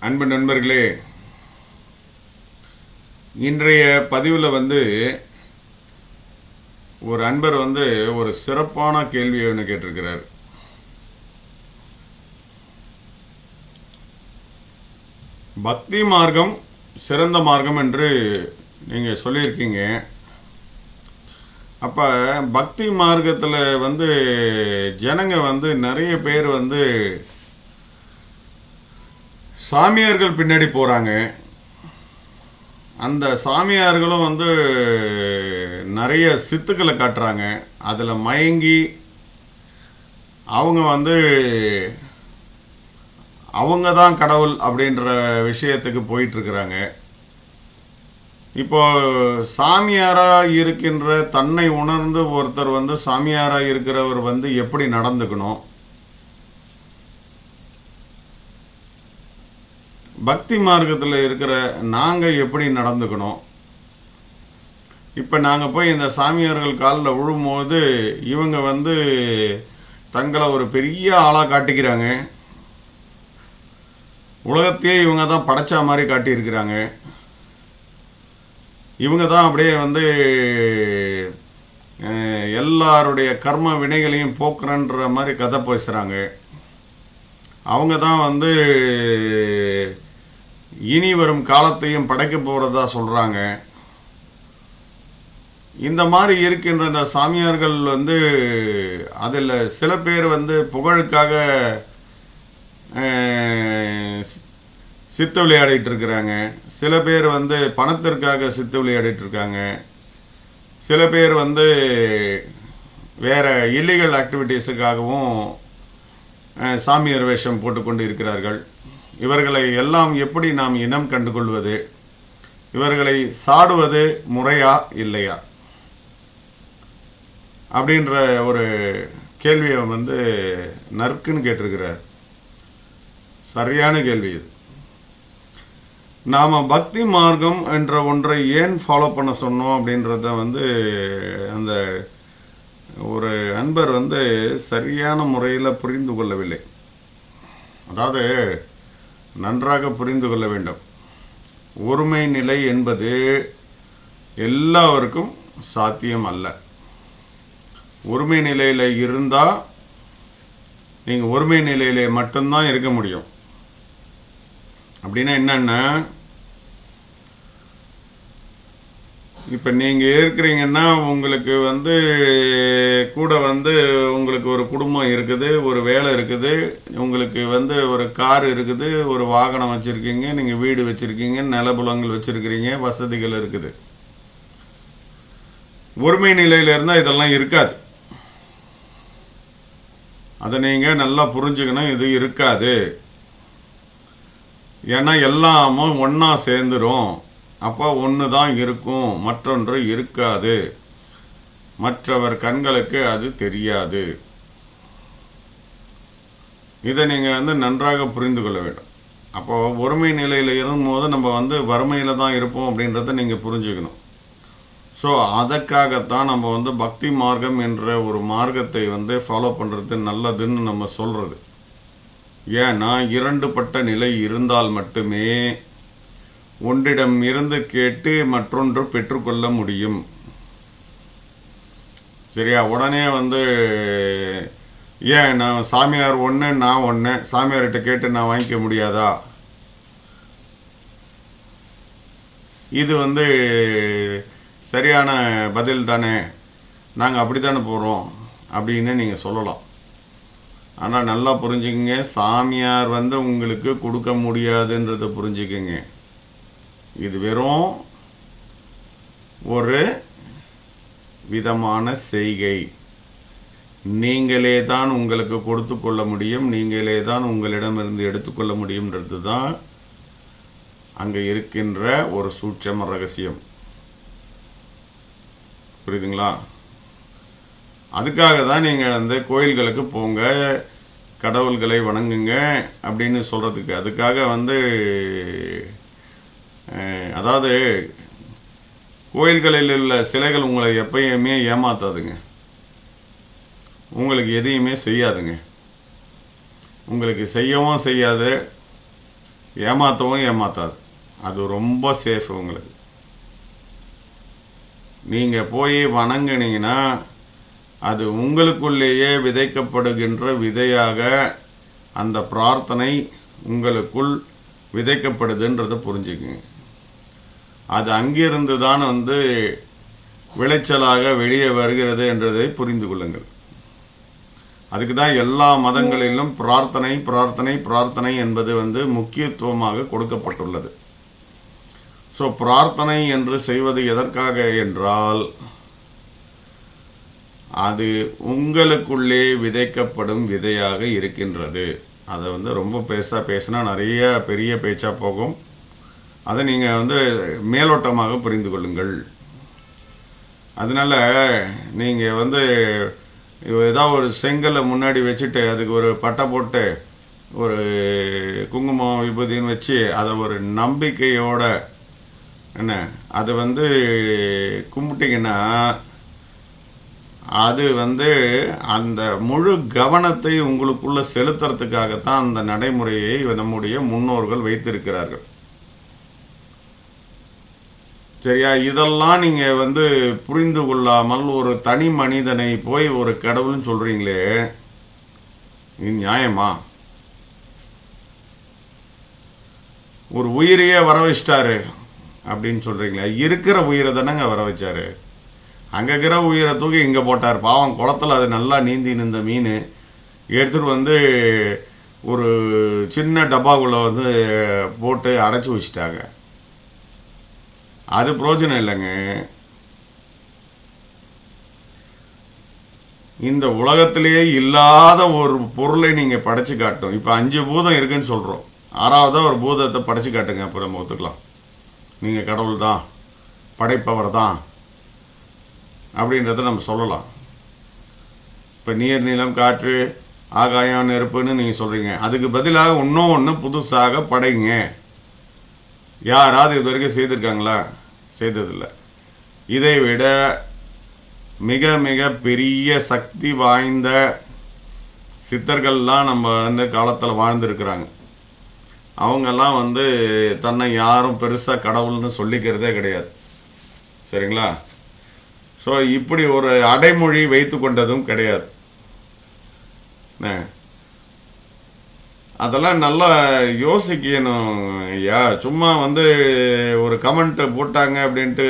அன்பு நண்பர்களே, இன்றைய பதிவில் ஒரு அன்பர் ஒரு சிறப்பான கேள்வியை ஒன்று கேட்டிருக்கிறார். பக்தி மார்க்கம் சிறந்த மார்க்கம் என்று நீங்கள் சொல்லியிருக்கீங்க. அப்போ பக்தி மார்க்கத்தில் ஜனங்க நிறைய பேர் சாமியார்கள் பின்னாடி போகிறாங்க. அந்த சாமியார்களும் நிறைய சித்துக்களை காட்டுறாங்க. அதில் மயங்கி அவங்க அவங்க தான் கடவுள் அப்படின்ற விஷயத்துக்கு போயிட்டுருக்குறாங்க. இப்போ சாமியாராக இருக்கின்ற தன்னை உணர்ந்து ஒருத்தர் சாமியாராக இருக்கிறவர் எப்படி நடந்துக்கணும், பக்தி மார்க்கத்தில் இருக்கிற நாங்கள் எப்படி நடந்துக்கணும்? இப்போ நாங்கள் போய் இந்த சாமியார்கள் காலில் விழும்போது இவங்க தங்களை ஒரு பெரிய ஆளாக காட்டிக்கிறாங்க. உலகத்தையே இவங்க தான் படைச்சா மாதிரி காட்டியிருக்கிறாங்க. இவங்க தான் அப்படியே எல்லாருடைய கர்ம வினைகளையும் போக்குறன்ற மாதிரி கதை பேசுகிறாங்க. அவங்க தான் இனி வரும் காலத்தையும் படைக்க போகிறதா சொல்கிறாங்க. இந்த மாதிரி இருக்கின்ற இந்த சாமியார்கள் அதில் சில பேர் புகழுக்காக சித்து விளையாடிட்டு இருக்கிறாங்க. சில பேர் பணத்திற்காக சித்து விளையாடிட்டு இருக்காங்க. சில பேர் வேறு இல்லீகல் ஆக்டிவிட்டீஸுக்காகவும் சாமியார் வேஷம் போட்டுக்கொண்டு இருக்கிறார்கள். இவர்களை எல்லாம் எப்படி நாம் இனம் கண்டுகொள்வது? இவர்களை சாடுவது முறையா இல்லையா அப்படின்ற ஒரு கேள்வியை நறுக்குன்னு கேட்டிருக்கிறார். சரியான கேள்வி இது. நாம் பக்தி மார்க்கம் என்ற ஒன்றை ஏன் ஃபாலோ பண்ண சொன்னோம் அப்படின்றத அந்த ஒரு அன்பர் சரியான முறையில் புரிந்து கொள்ளவில்லை. அதாவது நன்றாக புரிந்து கொள்ள வேண்டும். ஒருமை நிலை என்பது எல்லாருக்கும் சாத்தியம் அல்ல. ஒருமை நிலையில் இருந்தால் நீங்கள் ஒருமை நிலையிலே மட்டும்தான் இருக்க முடியும். அப்படின்னா என்னன்னா, இப்போ நீங்கள் இருக்கிறீங்கன்னா உங்களுக்கு கூட உங்களுக்கு ஒரு குடும்பம் இருக்குது, ஒரு வேலை இருக்குது, உங்களுக்கு ஒரு கார் இருக்குது, ஒரு வாகனம் வச்சுருக்கீங்க, நீங்கள் வீடு வச்சுருக்கீங்க, நிலபுலங்கள் வச்சுருக்கிறீங்க, வசதிகள் இருக்குது. ஒருமை நிலையில் இருந்தால் இதெல்லாம் இருக்காது. அதை நீங்கள் நல்லா புரிஞ்சுக்கணும். இது இருக்காது. ஏன்னா எல்லாமும் ஒன்றா சேர்ந்துடும். அப்போ ஒன்று தான் இருக்கும், மற்றொன்று இருக்காது. மற்றவர் கண்களுக்கு அது தெரியாது. இதை நீங்கள் நன்றாக புரிந்து கொள்ள வேண்டும். அப்போது ஒருமை நிலையில் இருக்கும்போது நம்ம வறுமையில் தான் இருப்போம் அப்படின்றத நீங்கள் புரிஞ்சுக்கணும். ஸோ அதற்காகத்தான் நம்ம பக்தி மார்க்கம் என்ற ஒரு மார்க்கத்தை ஃபாலோ பண்ணுறது நல்லதுன்னு நம்ம சொல்கிறது. ஏன்னா இரண்டுபட்ட நிலை இருந்தால் மட்டுமே ஒன்றிடம் இருந்து கேட்டு மற்றொன்று பெற்றுக்கொள்ள முடியும். சரியா? உடனே ஏன் நான் சாமியார் ஒன்று நான் ஒன்று, சாமியார்கிட்ட கேட்டு நான் வாங்கிக்க முடியாதா? இது சரியான பதில் தானே, நாங்கள் அப்படி தானே போகிறோம் அப்படின்னு நீங்கள் சொல்லலாம். ஆனால் நல்லா புரிஞ்சுக்கங்க, சாமியார் உங்களுக்கு கொடுக்க முடியாதுன்றதை புரிஞ்சுக்கங்க. இது வெறும் ஒரு விதமான செய்கை. நீங்களே தான் உங்களுக்கு கொடுத்து கொள்ள முடியும், நீங்களே தான் உங்களிடமிருந்து எடுத்துக்கொள்ள முடியும்ன்றது தான் அங்கே இருக்கின்ற ஒரு சூட்சம ரகசியம். புரியுதுங்களா? அதுக்காக தான் நீங்கள் கோயில்களுக்கு போங்க, கடவுள்களை வணங்குங்க அப்படின்னு சொல்கிறதுக்கு. அதுக்காக அதாவது கோயில்களில் உள்ள சிலைகள் உங்களை எப்பயுமே ஏமாத்தாதுங்க. உங்களுக்கு எதையுமே செய்யாதுங்க. உங்களுக்கு செய்யவும் செய்யாது, ஏமாற்றவும் ஏமாற்றாது. அது ரொம்ப சேஃப் உங்களுக்கு. நீங்கள் போய் வணங்கினீங்கன்னா அது உங்களுக்குள்ளேயே விதைக்கப்படுகின்ற விதையாக அந்த பிரார்த்தனை உங்களுக்குள் விதைக்கப்படுதுன்றதை புரிஞ்சுக்குங்க. அது அங்கிருந்து தான் விளைச்சலாக வெளியே வருகிறது என்றதை புரிந்து கொள்ளுங்கள். அதுக்கு தான் எல்லா மதங்களிலும் பிரார்த்தனை பிரார்த்தனை பிரார்த்தனை என்பது முக்கியத்துவமாக கொடுக்கப்பட்டுள்ளது. ஸோ பிரார்த்தனை என்று செய்வது எதற்காக என்றால் அது உங்களுக்குள்ளே விதைக்கப்படும் விதையாக இருக்கின்றது. அதை ரொம்ப பேசினா நிறைய பெரிய பேச்சாக போகும். அதை நீங்கள் மேலோட்டமாக புரிந்து கொள்ளுங்கள். அதனால் நீங்கள் ஏதாவது ஒரு செங்கலை முன்னாடி வச்சுட்டு அதுக்கு ஒரு பட்டை போட்டு ஒரு குங்குமம் விபூதின்னு வச்சு அதை ஒரு நம்பிக்கையோட அதை கும்பிட்டிங்கன்னா அது அந்த முழு கவனத்தை உங்களுக்குள்ள செலுத்துறதுக்காகத்தான் அந்த நடைமுறையை நம்முடைய முன்னோர்கள் வைத்திருக்கிறார்கள். சரியா? இதெல்லாம் நீங்கள் புரிந்து கொள்ளாமல் ஒரு தனி மனிதனை போய் ஒரு கடவுள்னு சொல்கிறீங்களே, இது நியாயமா? ஒரு உயிரையே வர வச்சிட்டாரு அப்படின்னு சொல்கிறீங்களே, இருக்கிற உயிரை தானேங்க வர வச்சாரு. அங்கே இருக்கிற உயிரை தூக்கி இங்கே போட்டார். பாவம் குளத்தில் அது நல்லா நீந்தி நின்ற மீன் எடுத்துகிட்டு ஒரு சின்ன டப்பாக்குள்ளே போட்டு அடைச்சி வச்சிட்டாங்க. அது பிரயோஜனம் இல்லைங்க. இந்த உலகத்திலேயே இல்லாத ஒரு பொருளை நீங்கள் படைச்சு காட்டும். இப்போ 5 பூதம் இருக்குன்னு சொல்கிறோம், 6வதாக ஒரு பூதத்தை படைச்சு காட்டுங்க. அப்போ நம்ம ஒத்துக்கலாம், நீங்கள் கடவுள் தான், படைப்பவர் தான் அப்படின்றத நம்ம சொல்லலாம். இப்போ நீர், நிலம், காற்று, ஆகாயம், நெருப்புன்னு நீங்கள் சொல்கிறீங்க. அதுக்கு பதிலாக இன்னும் ஒன்று புதுசாக படைங்க. யாராவது இது வரைக்கும் செய்திருக்காங்களா? செய்ததில்லை. இதை விட மிக மிக பெரிய சக்தி வாய்ந்த சித்தர்கள்லாம் நம்ம காலத்தில் வாழ்ந்துருக்கிறாங்க. அவங்கெல்லாம் தன்னை யாரும் பெருசாக கடவுள்னு சொல்லிக்கிறதே கிடையாது. சரிங்களா? ஸோ இப்படி ஒரு அடைமொழி வைத்து கொண்டதும் கிடையாது. அதெல்லாம் நல்லா யோசிக்கணும் ஐயா. சும்மா ஒரு கமெண்ட்டை போட்டாங்க அப்படின்ட்டு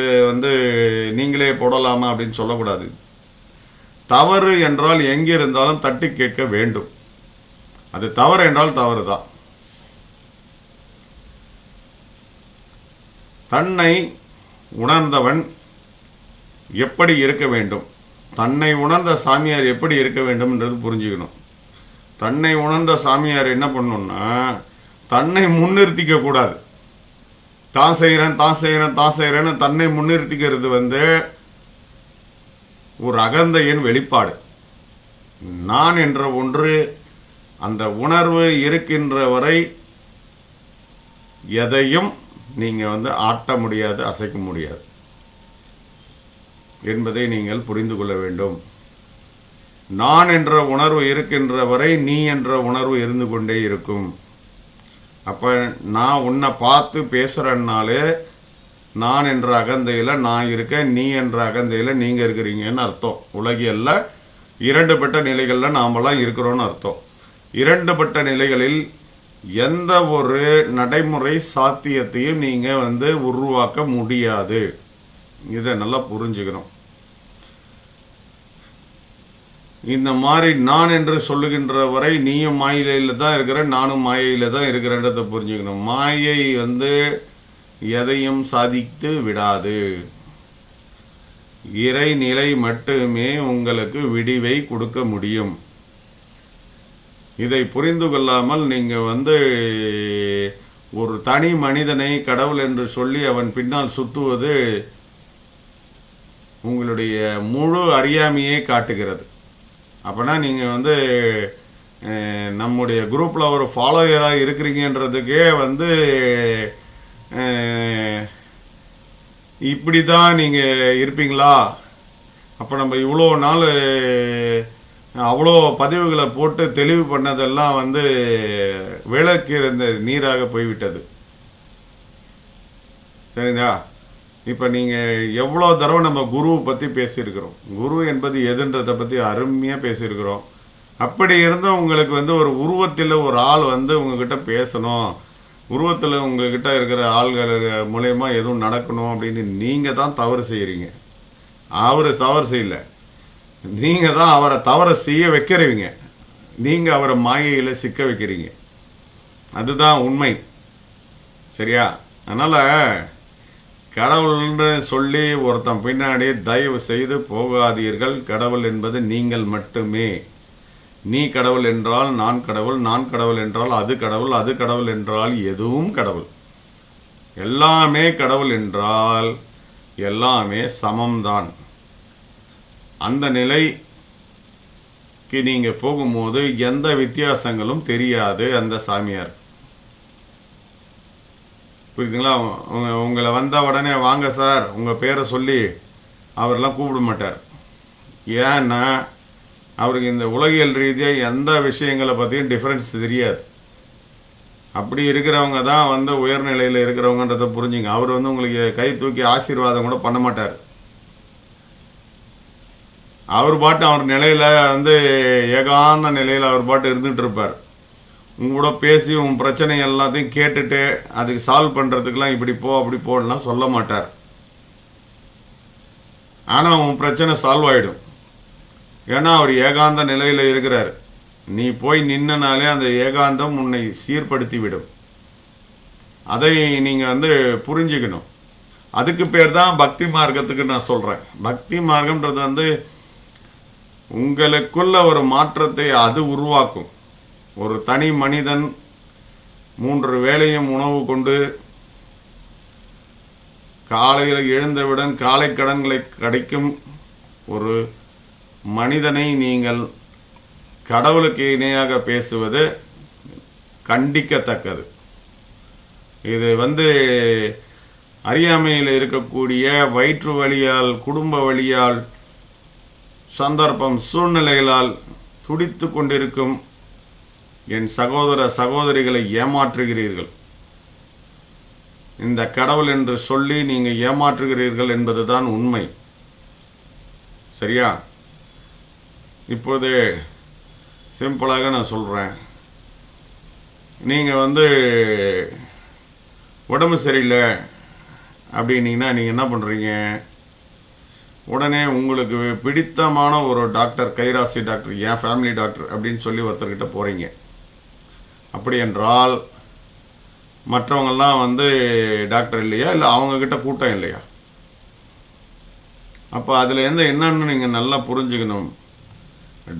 நீங்களே போடலாமா அப்படின்னு சொல்லக்கூடாது. தவறு என்றால் எங்கே இருந்தாலும் தட்டி கேட்க வேண்டும். அது தவறு என்றால் தவறு தான். தன்னை உணர்ந்தவன் எப்படி இருக்க வேண்டும், தன்னை உணர்ந்த சாமியார் எப்படி இருக்க வேண்டும் என்றது புரிஞ்சுக்கணும். தன்னை உணர்ந்த சாமியார் என்ன பண்ணணும்னா, தன்னை முன்னிறுத்திக்க கூடாது. தான் செய்கிறேன்னு தன்னை முன்னிறுத்திக்கிறது ஒரு அகந்தையின் வெளிப்பாடு. நான் என்ற ஒன்று, அந்த உணர்வு இருக்கின்ற வரை எதையும் நீங்கள் ஆட்ட முடியாது, அசைக்க முடியாது என்பதை நீங்கள் புரிந்து கொள்ள வேண்டும். நான் என்ற உணர்வு இருக்கின்ற வரை நீ என்ற உணர்வு இருந்து கொண்டே இருக்கும். அப்போ நான் உன்னை பார்த்து பேசுகிறேன்னாலே நான் என்ற அகந்தையில் நான் இருக்கேன், நீ என்ற அகந்தையில் நீங்கள் இருக்கிறீங்கன்னு அர்த்தம். உலகியல்ல 2பட்ட நிலைகளில் நாமெல்லாம் இருக்கிறோன்னு அர்த்தம். 2பட்ட நிலைகளில் எந்த ஒரு நடைமுறை சாத்தியத்தையும் நீங்கள் உருவாக்க முடியாது. இதை நல்லா புரிஞ்சுக்கணும். இந்த மாதிரி நான் என்று சொல்லுகின்ற வரை நீயும் மாயையில் தான் இருக்கிற, நானும் மாயையில் தான் இருக்கிறேன்றதை புரிஞ்சுக்கணும். மாயை எதையும் சாதித்து விடாது. இறைநிலை மட்டுமே உங்களுக்கு விடிவை கொடுக்க முடியும். இதை புரிந்து கொள்ளாமல் நீங்கள் ஒரு தனி மனிதனை கடவுள் என்று சொல்லி அவன் பின்னால் சுற்றுவது உங்களுடைய முழு அறியாமையை காட்டுகிறது. அப்போனா நீங்கள் நம்முடைய குரூப்பில் ஒரு ஃபாலோயராக இருக்கிறீங்கன்றதுக்கே இப்படி தான் நீங்கள் இருப்பீங்களா? அப்போ நம்ம இவ்வளோ நாள் அவ்வளோ பதிவுகளை போட்டு தெளிவு பண்ணதெல்லாம் வந்து விளக்கு இருந்த நீராக போய்விட்டது. சரிங்களா? இப்போ நீங்கள் எவ்வளோ தடவை நம்ம குருவை பற்றி பேசியிருக்கிறோம். குரு என்பது எதுன்றதை பற்றி அருமையாக பேசியிருக்கிறோம். அப்படி இருந்தும் உங்களுக்கு வந்து ஒரு உருவத்தில் ஒரு ஆள் வந்து உங்ககிட்ட பேசணும், உருவத்தில் உங்ககிட்ட இருக்கிற ஆள்கள் மூலயமா எதுவும் நடக்கணும் அப்படின்னு நீங்கள் தான் தவறு செய்கிறீங்க. அவர் தவறு செய்யலை, நீங்கள் தான் அவரை தவறு செய்ய வைக்கிறீங்க. நீங்கள் அவரை மாயையில் சிக்க வைக்கிறீங்க. அதுதான் உண்மை. சரியா? அதனால் கடவுள்னு சொல்லி ஒருத்தன் பின்னாடி தயவு செய்து போகாதீர்கள். கடவுள் என்பது நீங்கள் மட்டுமே. நீ கடவுள் என்றால் நான் கடவுள், நான் கடவுள் என்றால் அது கடவுள், அது கடவுள் என்றால் எதுவும் கடவுள். எல்லாமே கடவுள் என்றால் எல்லாமே சமம்தான். அந்த நிலைக்கு நீங்கள் போகும்போது எந்த வித்தியாசங்களும் தெரியாது அந்த சாமியார். புரியுதுங்களா? உங்களை வந்த உடனே வாங்க சார் உங்கள் பேரை சொல்லி அவரெல்லாம் கூப்பிட மாட்டார். ஏன்னா அவருக்கு இந்த உலகியல் ரீதியாக எந்த விஷயங்களை பற்றியும் டிஃப்ரென்ஸ் தெரியாது. அப்படி இருக்கிறவங்க தான் வந்து உயர்நிலையில் இருக்கிறவங்கன்றதை புரிஞ்சுங்க. அவர் வந்து உங்களுக்கு கை தூக்கி ஆசீர்வாதம் கூட பண்ண மாட்டார். அவர் பாட்டு அவர் நிலையில் வந்து ஏகாந்த நிலையில் அவர் பாட்டு இருந்துகிட்டு இருப்பார். உங்களோட பேசி உன் பிரச்சனை எல்லாத்தையும் கேட்டுட்டு அதுக்கு சால்வ் பண்ணுறதுக்கெலாம் இப்படி போ அப்படி போடலாம் சொல்ல மாட்டார். ஆனால் உன் பிரச்சனை சால்வ் ஆகிடும். ஏன்னா அவர் ஏகாந்த நிலையில் இருக்கிறார். நீ போய் நின்னனாலே அந்த ஏகாந்தம் உன்னை சீர்படுத்தி விடும். அதை நீங்கள் வந்து புரிஞ்சுக்கணும். அதுக்கு பேர் தான் பக்தி மார்க்கத்துக்கு நான் சொல்கிறேன். பக்தி மார்க்கம்ன்றது வந்து உங்களுக்குள்ள ஒரு மாற்றத்தை அது உருவாக்கும். ஒரு தனி மனிதன் 3 வேளையும் உணவு கொண்டு காலையில் எழுந்தவுடன் காலை கடன்களை கிடைக்கும் ஒரு மனிதனை நீங்கள் கடவுளுக்கு இணையாக பேசுவது கண்டிக்கத்தக்கது. இது வந்து அறியாமையில் இருக்கக்கூடிய வயிற்று வலியால், குடும்ப வலியால், சந்தர்ப்பம் சூழ்நிலைகளால் துடித்து கொண்டிருக்கும் என் சகோதர சகோதரிகளை ஏமாற்றுகிறீர்கள். இந்த கடவுள் என்று சொல்லி நீங்கள் ஏமாற்றுகிறீர்கள் என்பதுதான் உண்மை. சரியா? இப்போது சிம்பிளாக நான் சொல்கிறேன். நீங்கள் வந்து உடம்பு சரியில்லை அப்படின்னீங்கன்னா நீங்கள் என்ன பண்ணுறீங்க? உடனே உங்களுக்கு பிடித்தமான ஒரு டாக்டர், கைராசி டாக்டர், என் ஃபேமிலி டாக்டர் அப்படின்னு சொல்லி ஒருத்தர்கிட்ட போகிறீங்க. அப்படி என்றால் மற்றவங்கெல்லாம் வந்து டாக்டர் இல்லையா, இல்லை அவங்கக்கிட்ட கூட்டம் இல்லையா? அப்போ அதில் என்னன்னு நீங்கள் நல்லா புரிஞ்சுக்கணும்.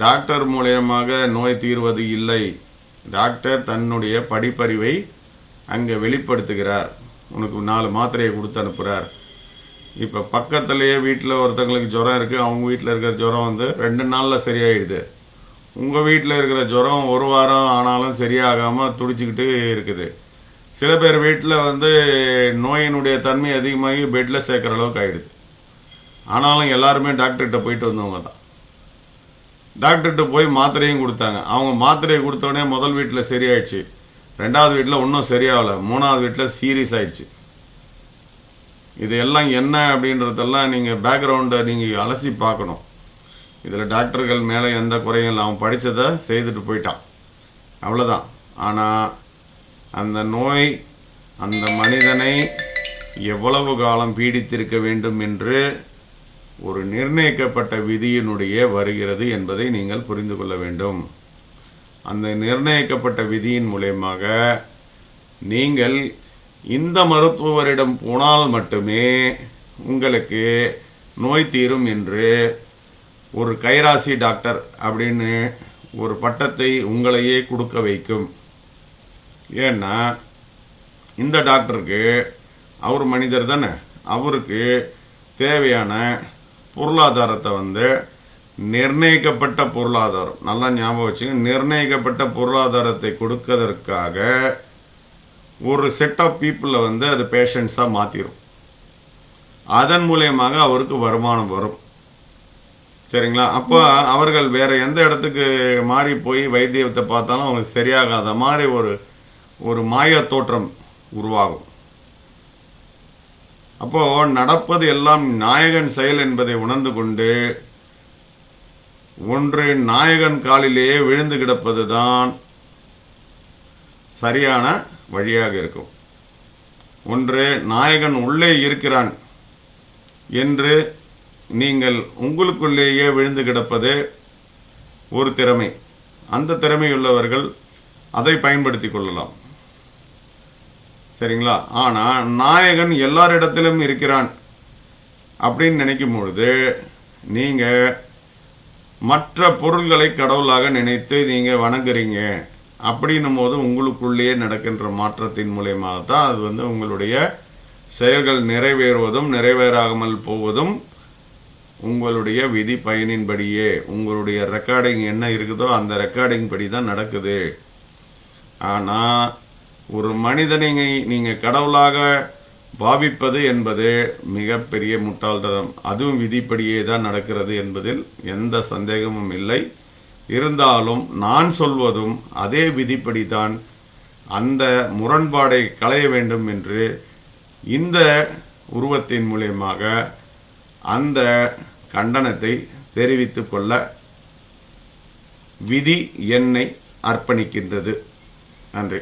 டாக்டர் மூலியமாக நோய் தீர்வது இல்லை. டாக்டர் தன்னுடைய படிப்பறிவை அங்கே வெளிப்படுத்துகிறார். உனக்கு 4 மாத்திரையை கொடுத்து அனுப்புகிறார். இப்போ பக்கத்துலேயே வீட்டில் ஒருத்தங்களுக்கு ஜுரம் இருக்குது. அவங்க வீட்டில் இருக்கிற ஜுரம் வந்து 2 நாளில் சரியாயிடுது. உங்கள் வீட்டில் இருக்கிற ஜுரம் 1 வாரம் ஆனாலும் சரியாகாமல் துடிச்சிக்கிட்டு இருக்குது. சில பேர் வீட்டில் வந்து நோயினுடைய தன்மை அதிகமாகி பெட்டில் சேர்க்குற அளவுக்கு ஆகிடுது. ஆனாலும் எல்லாருமே டாக்டர்கிட்ட போயிட்டு வந்தவங்க தான். டாக்டர்கிட்ட போய் மாத்திரையும் கொடுத்தாங்க. அவங்க மாத்திரையை கொடுத்தோடனே முதல் வீட்டில் சரியாயிடுச்சு, 2வது வீட்டில் இன்னும் சரியாகலை, 3வது வீட்டில் சீரியஸ் ஆயிடுச்சு. இது எல்லாம் என்ன அப்படின்றதெல்லாம் நீங்கள் பேக்ரவுண்டை நீங்கள் அலசி பார்க்கணும். இதில் டாக்டர்கள் மேலே எந்த குறையும் இல்லை. அவன் படித்ததை செய்துட்டு போயிட்டான், அவ்வளோதான். ஆனால் அந்த நோய் அந்த மனிதனை எவ்வளவு காலம் பீடித்திருக்க வேண்டும் என்று ஒரு நிர்ணயிக்கப்பட்ட விதியினுடைய வருகிறது என்பதை நீங்கள் புரிந்து கொள்ள வேண்டும். அந்த நிர்ணயிக்கப்பட்ட விதியின் மூலமாக நீங்கள் இந்த மருத்துவரிடம் போனால் மட்டுமே உங்களுக்கு நோய் தீரும் என்று ஒரு கைராசி டாக்டர் அப்படின்னு ஒரு பட்டத்தை உங்களையே கொடுக்க வைக்கும். ஏன்னா இந்த டாக்டருக்கு அவர் மனிதர் தானே, அவருக்கு தேவையான பொருளாதாரத்தை வந்து நிர்ணயிக்கப்பட்ட பொருளாதாரம், நல்லா ஞாபகம் வச்சுங்க, நிர்ணயிக்கப்பட்ட பொருளாதாரத்தை கொடுக்கறதற்காக ஒரு செட் ஆஃப் பீப்புளை வந்து அது பேஷண்ட்ஸாக மாற்றிடும். அதன் மூலயமாக அவருக்கு வருமானம் வரும். சரிங்களா? அப்போ அவர்கள் வேற எந்த இடத்துக்கு மாறி போய் வைத்தியத்தை பார்த்தாலும் அவங்களுக்கு சரியாகாத மாதிரி ஒரு ஒரு மாய தோற்றம் உருவாகும். அப்போ நடப்பது எல்லாம் நாயகன் செயல் என்பதை உணர்ந்து கொண்டு ஒன்று நாயகன் காலிலேயே விழுந்து கிடப்பது தான் சரியான வழியாக இருக்கும். ஒன்று நாயகன் உள்ளே இருக்கிறான் என்று நீங்கள் உங்களுக்குள்ளேயே விழுந்து கிடப்பது ஒரு திறமை. அந்த திறமையுள்ளவர்கள் அதை பயன்படுத்தி கொள்ளலாம். சரிங்களா? ஆனால் நாயகன் எல்லாரிடத்திலும் இருக்கிறான் அப்படின்னு நினைக்கும் பொழுது நீங்கள் மற்ற பொருள்களை கடவுளாக நினைத்து நீங்கள் வணங்குறீங்க. அப்படின்னும் போது உங்களுக்குள்ளேயே நடக்கின்ற மாற்றத்தின் மூலயமாக தான் அது உங்களுடைய செயல்கள் நிறைவேறுவதும் நிறைவேறாமல் போவதும் உங்களுடைய விதி பயனின்படியே உங்களுடைய ரெக்கார்டிங் என்ன இருக்குதோ அந்த ரெக்கார்டிங் படி தான் நடக்குது. ஆனால் ஒரு மனிதனை நீங்கள் கடவுளாக பாவிப்பது என்பது மிகப்பெரிய முட்டாள்தனம். அதுவும் விதிப்படியே தான் நடக்கிறது என்பதில் எந்த சந்தேகமும் இல்லை. இருந்தாலும் நான் சொல்வதும் அதே விதிப்படி தான். அந்த முரண்பாடை களைய வேண்டும் என்று இந்த உருவத்தின் மூலமாக அந்த கண்டனத்தை தெரிவித்து கொள்ள விதி என்னை அர்ப்பணிக்கின்றது. நன்றி.